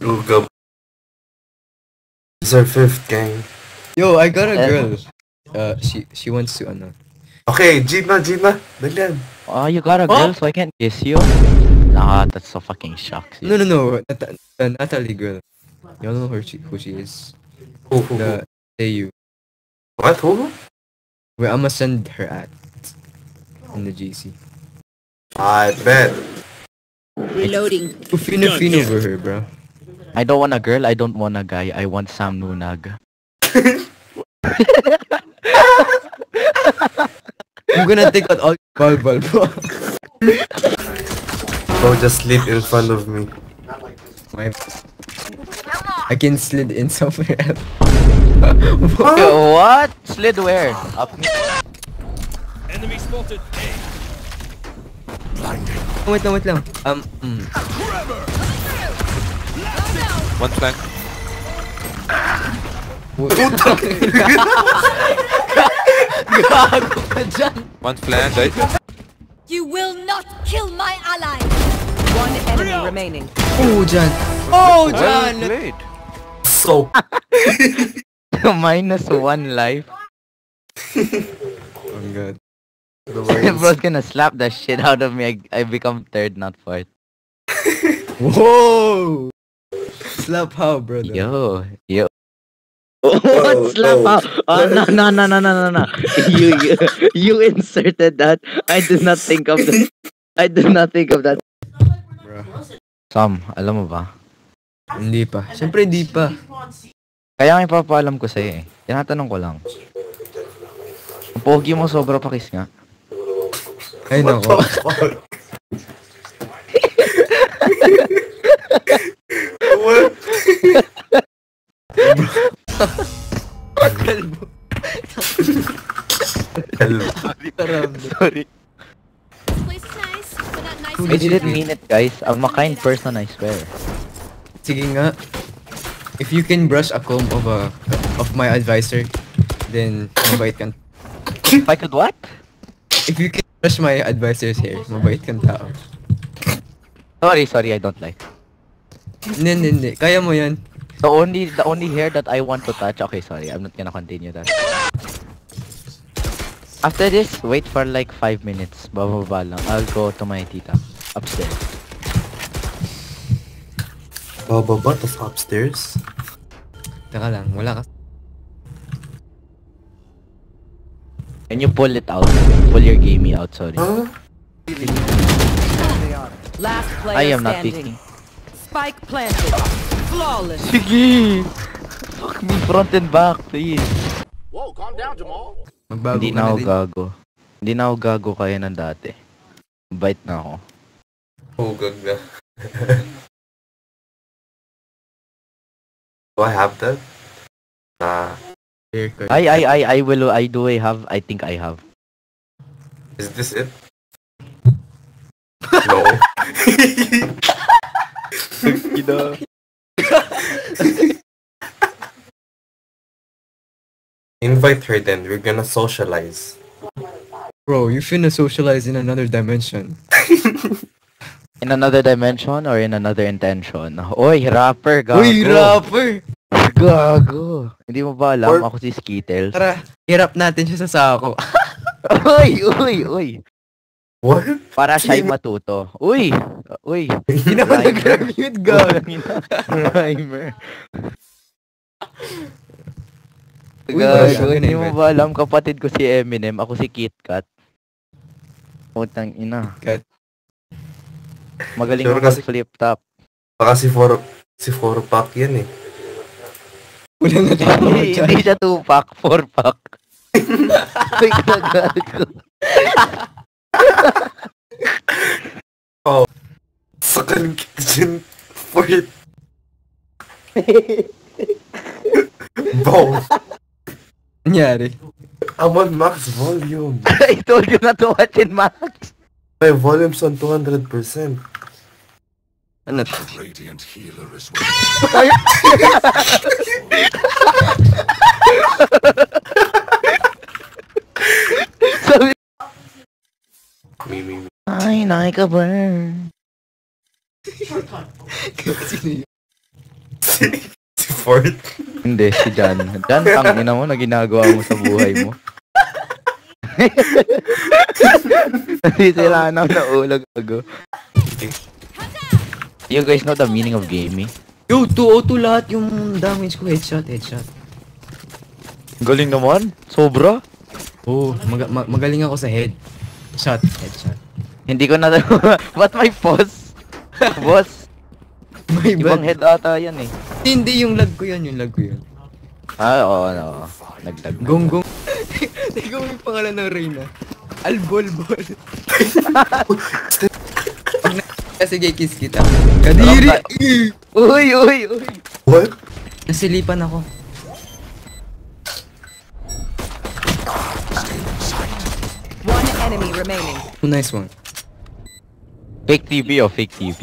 Uga. This is our 5th gang. Yo, I got a girl. She wants to Okay, Gina. Dalian. Oh, you got a girl, so I can't kiss you? Nah, that's so fucking shock. No. Natalie girl. You don't know who she is. Who? The AU. What? Who? Wait, I'ma send her at in the GC. I bet. Reloading. Fino over her, bro. I don't want a girl, I don't want a guy, I want Sam Nunag. I'm gonna take out all ball, bro. Bro, just sleep in front of me. I can slid in somewhere else. What? Slid where? Up me? Enemy spotted. Wait lang. One flank. Gago ka dyan. One flank. Right? You will not kill my ally. One enemy remaining. Oh, Jan. Well played. So. -1 life. Oh my god. Bro's gonna slap the shit out of me. I become third, not fourth. Whoa! Slap how, brother? Yo. What slap out? Oh, no. You inserted that. I did not think of that. Bro. Sam, alam mo ba? Hindi pa. Siyempre hindi pa. Kaya nga ipapaalam ko sa'yo eh. Tinatanong ko lang. Ang pogi mo sobra pakis nga. Ay nako. What? Kalbo. Sorry. This place is nice, but not nice. I didn't mean it, guys. I'm a kind person, I swear. Sige nga. If you can brush a comb of my advisor, then mabait ka. If I could what? If you can brush my advisor's hair, mabait kang tao. Sorry, I don't like. Hindi. Kaya mo yan. The only hair that I want to touch. Okay, sorry, I'm not gonna continue that. After this, wait for like 5 minutes. Bababa lang. I'll go to my tita upstairs. Bababa, tas upstairs? Taka lang, wala ka. Can you pull it out? Pull your gamey out, sorry. Huh? Last player I am not standing. picking. Spike planted. Flawless. Sige! Fuck me front and back, please. Magbago Hindi ka na ako din. gago. Hindi na ako gago kaya ng dati. Bite na ako. Oh, gaga. Do I have that? Nah. Haircut. I have. I think I have. Is this it? No. Invite her then. We're gonna socialize. Bro, you finna socialize in another dimension. In another dimension or in another intention? Oy, rapper, gago. Uy, rapper! Gago. Hindi mo ba alam Or- ako si Skittles? Tara, hirap natin siya sa sako. Uy. What? Para siya'y matuto. Uy. Hindi naman nag-mute, God. Rhymer. Uy, Gago, wala, hindi wala, mo ba alam kapatid ko si Eminem, ako si Kit Kat. Putang ina. Kat. Magaling Sure ako kasi- flip top. Baka si Foro Pack yan eh. Wala na tayo dyan. Hindi siya 2-pack, 4-pack. Uy, gago. Sakan kita dyan for it. Bro, Nangyari. I'm on max volume. I told you not to watch it, Max. My volume's on 200%. Ano to? Radiant healer is Sabi, Me. ay, nakikaburn. Sino yun? Si Fort. Hindi, si Jan. Jan, tangina mo na ginagawa mo sa buhay mo. Hindi sila na ulag ago. You guys know the meaning of gaming? Yo, 202 lahat yung damage ko. Headshot, headshot. Galing naman. Sobra. Oh, magaling ako sa head. Shot, headshot. Hindi ko na... What my boss? Boss? My Ibang bad. head ata yan eh. Hindi, yung lag ko yun, yung lag ko yun. Ah, oo, no. Nagdag. Gonggong. Ikaw yung pangalan ng Reyna. Albol-bol. Sige, kiss kita. Kadiri! Uy, uy, uy. What? Nasilipan ako. One enemy remaining. Oh, nice one. Fake TV o fake TV?